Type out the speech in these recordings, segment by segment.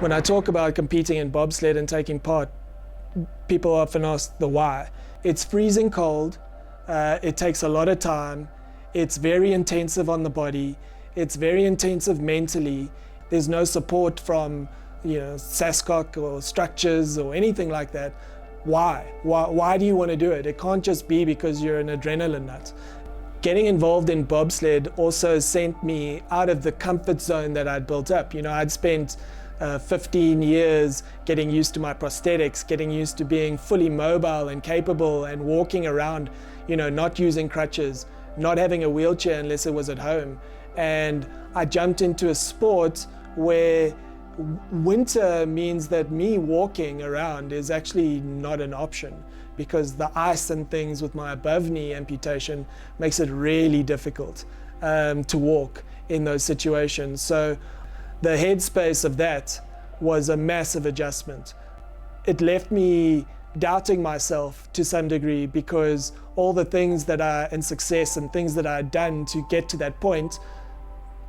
When I talk about competing in bobsled and taking part, people often ask the why. It's freezing cold, it takes a lot of time, it's very intensive on the body, it's very intensive mentally. There's no support from SASCOC or structures or anything like that. Why do you want to do it? It can't just be because you're an adrenaline nut. Getting involved in bobsled also sent me out of the comfort zone that I'd built up. I'd spent 15 years getting used to my prosthetics, getting used to being fully mobile and capable and walking around, not using crutches, not having a wheelchair unless it was at home. And I jumped into a sport where winter means that me walking around is actually not an option, because the ice and things with my above knee amputation makes it really difficult to walk in those situations. So the headspace of that was a massive adjustment. It left me doubting myself to some degree, because all the things and success and things that I had done to get to that point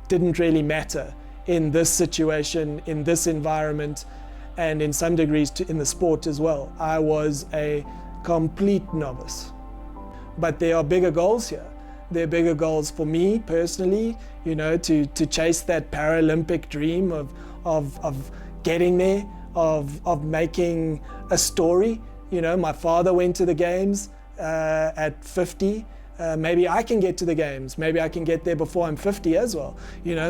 didn't really matter in this situation, in this environment, and in some degrees in the sport as well. I was a complete novice. But there are bigger goals here. There are bigger goals for me personally, to chase that Paralympic dream of getting there, of making a story. My father went to the games at 50. Maybe I can get to the games. Maybe I can get there before I'm 50 as well.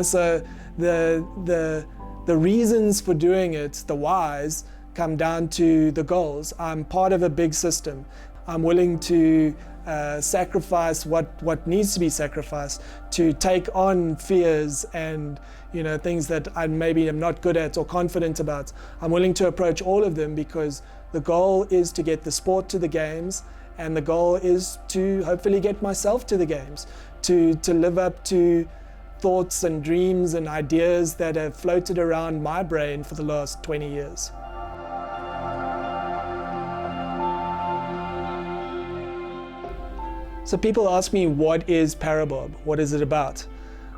So the reasons for doing it, the whys, come down to the goals. I'm part of a big system. I'm willing to sacrifice what needs to be sacrificed to take on fears and things that I maybe am not good at or confident about. I'm willing to approach all of them, because the goal is to get the sport to the games, and the goal is to hopefully get myself to the games, to live up to thoughts and dreams and ideas that have floated around my brain for the last 20 years. So people ask me, what is Parabob? What is it about?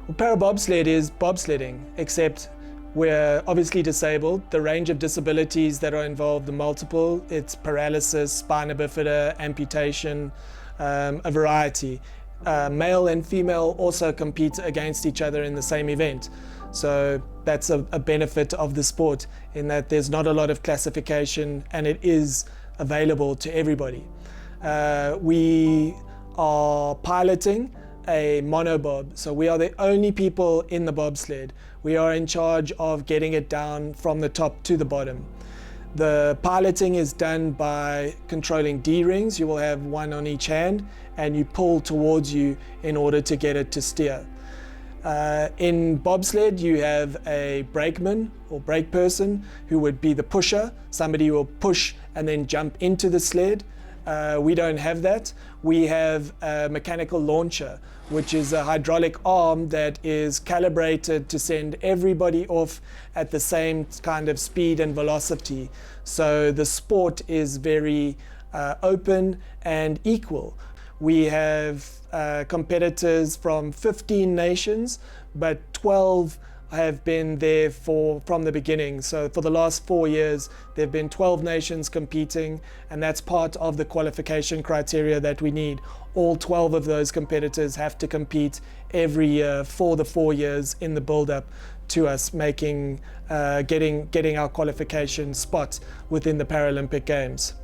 Well, Para Bobsleigh is bobsledding, except we're obviously disabled. The range of disabilities that are involved are multiple. It's paralysis, spina bifida, amputation, a variety. Male and female also compete against each other in the same event. So that's a benefit of the sport, in that there's not a lot of classification and it is available to everybody. We are piloting a monobob, so we are the only people in the bobsled. We are in charge of getting it down from the top to the bottom. The piloting is done by controlling D-rings. You will have one on each hand, and you pull towards you in order to get it to steer. In bobsled, you have a brakeman or brake person who would be the pusher. Somebody who will push and then jump into the sled. We don't have that. We have a mechanical launcher, which is a hydraulic arm that is calibrated to send everybody off at the same kind of speed and velocity. So the sport is very open and equal. We have competitors from 15 nations, but 12 have been there from the beginning. So for the last 4 years, there have been 12 nations competing, and that's part of the qualification criteria that we need. All 12 of those competitors have to compete every year for the 4 years in the build-up to us getting our qualification spot within the Paralympic Games.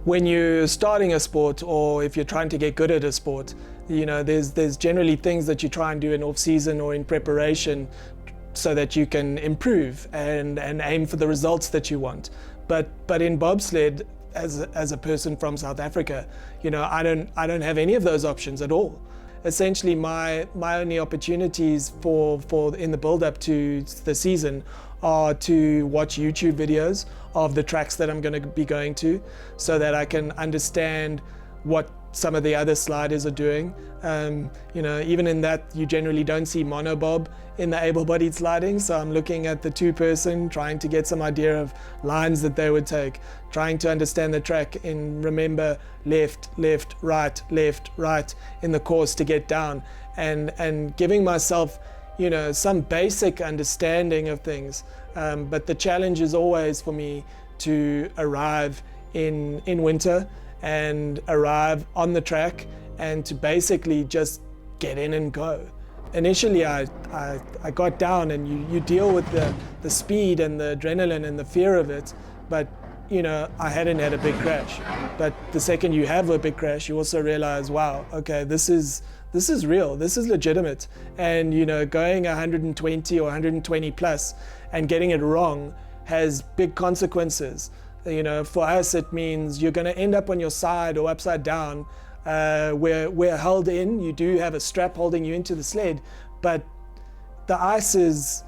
When you're starting a sport, or if you're trying to get good at a sport, there's generally things that you try and do in off-season or in preparation so that you can improve and aim for the results that you want. But in bobsled, as a person from South Africa, I don't have any of those options at all. Essentially, my only opportunities for in the build-up to the season are to watch YouTube videos of the tracks that I'm going to be going to, so that I can understand what some of the other sliders are doing. Even in that, you generally don't see monobob in the able-bodied sliding, so I'm looking at the two-person, trying to get some idea of lines that they would take, trying to understand the track and remember left, right in the course to get down, and giving myself some basic understanding of things. But the challenge is always for me to arrive in winter and arrive on the track and to basically just get in and go. Initially, I got down, and you deal with the speed and the adrenaline and the fear of it, but I hadn't had a big crash. But the second you have a big crash, you also realize, wow, okay, this is real, this is legitimate. And going 120 or 120 plus and getting it wrong has big consequences. For us, it means you're going to end up on your side or upside down. We're held in. You do have a strap holding you into the sled, but the ice is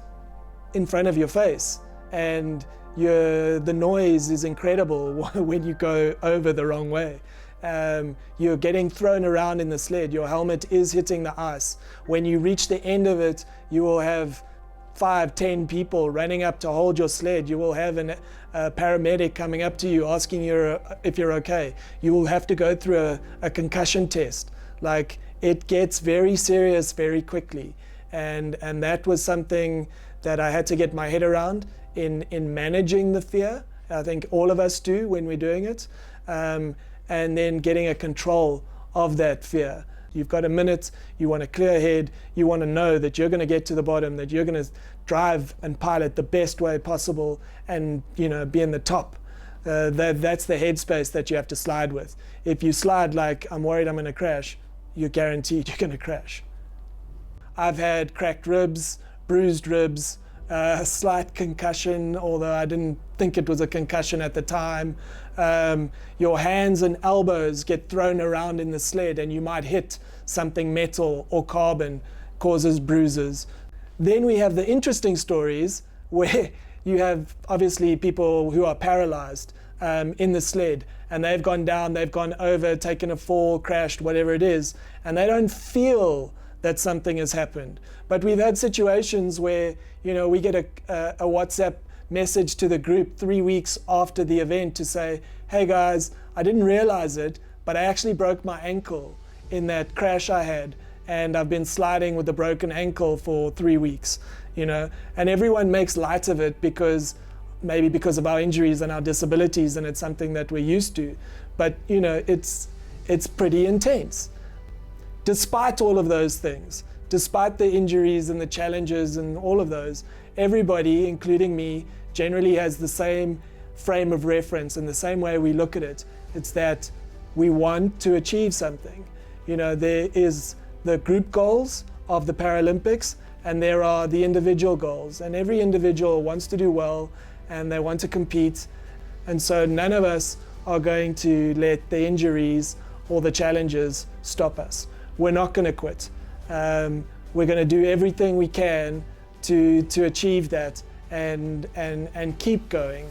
in front of your face, and the noise is incredible when you go over the wrong way. You're getting thrown around in the sled. Your helmet is hitting the ice. When you reach the end of it, you will have 5-10 people running up to hold your sled. You will have a paramedic coming up to you asking you if you're okay. You will have to go through a concussion test. Like, it gets very serious very quickly, and that was something that I had to get my head around in managing the fear. I think all of us do when we're doing it, and then getting a control of that fear. You've got a minute, you want a clear head, you want to know that you're going to get to the bottom, that you're going to drive and pilot the best way possible and be in the top. That's the headspace that you have to slide with. If you slide like, I'm worried I'm going to crash, you're guaranteed you're going to crash. I've had cracked ribs, bruised ribs, slight concussion, although I didn't think it was a concussion at the time. Your hands and elbows get thrown around in the sled, and you might hit something metal or carbon, causes bruises. Then we have the interesting stories where you have obviously people who are paralyzed in the sled, and they've gone down, they've gone over, taken a fall, crashed, whatever it is, and they don't feel that something has happened. But we've had situations where we get a WhatsApp message to the group 3 weeks after the event to say, hey guys, I didn't realize it, but I actually broke my ankle in that crash I had, and I've been sliding with a broken ankle for 3 weeks. And everyone makes light of it because of our injuries and our disabilities, and it's something that we're used to. But it's pretty intense. Despite all of those things, despite the injuries and the challenges and all of those, everybody, including me, generally has the same frame of reference and the same way we look at it. It's that we want to achieve something. There is the group goals of the Paralympics, and there are the individual goals, and every individual wants to do well and they want to compete, and so none of us are going to let the injuries or the challenges stop us. We're not going to quit. We're going to do everything we can to achieve that and keep going.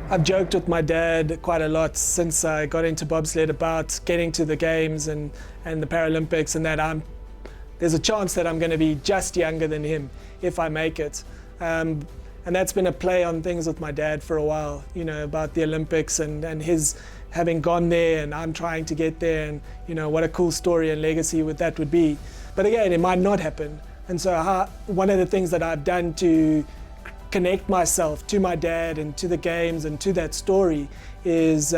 I've joked with my dad quite a lot since I got into bobsled about getting to the games and the Paralympics, and that there's a chance that I'm going to be just younger than him if I make it. And that's been a play on things with my dad for a while, about the Olympics and his having gone there, and I'm trying to get there, and what a cool story and legacy that would be. But again, it might not happen. And so one of the things that I've done to connect myself to my dad and to the games and to that story is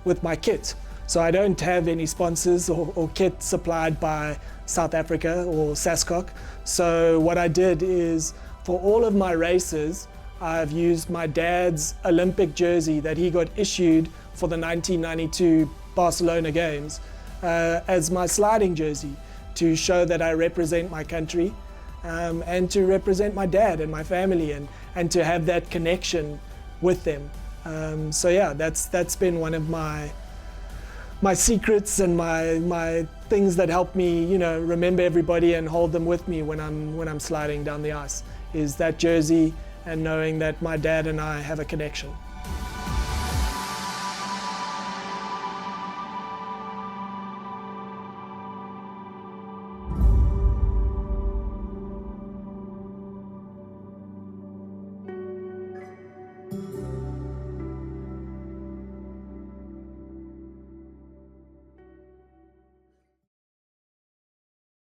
with my kit. So I don't have any sponsors or kit supplied by South Africa or SASCOC. So what I did is, for all of my races, I've used my dad's Olympic jersey that he got issued for the 1992 Barcelona Games as my sliding jersey, to show that I represent my country and to represent my dad and my family, and to have that connection with them. So yeah, that's been one of my secrets and my things that help me, remember everybody and hold them with me when I'm sliding down the ice, is that jersey and knowing that my dad and I have a connection.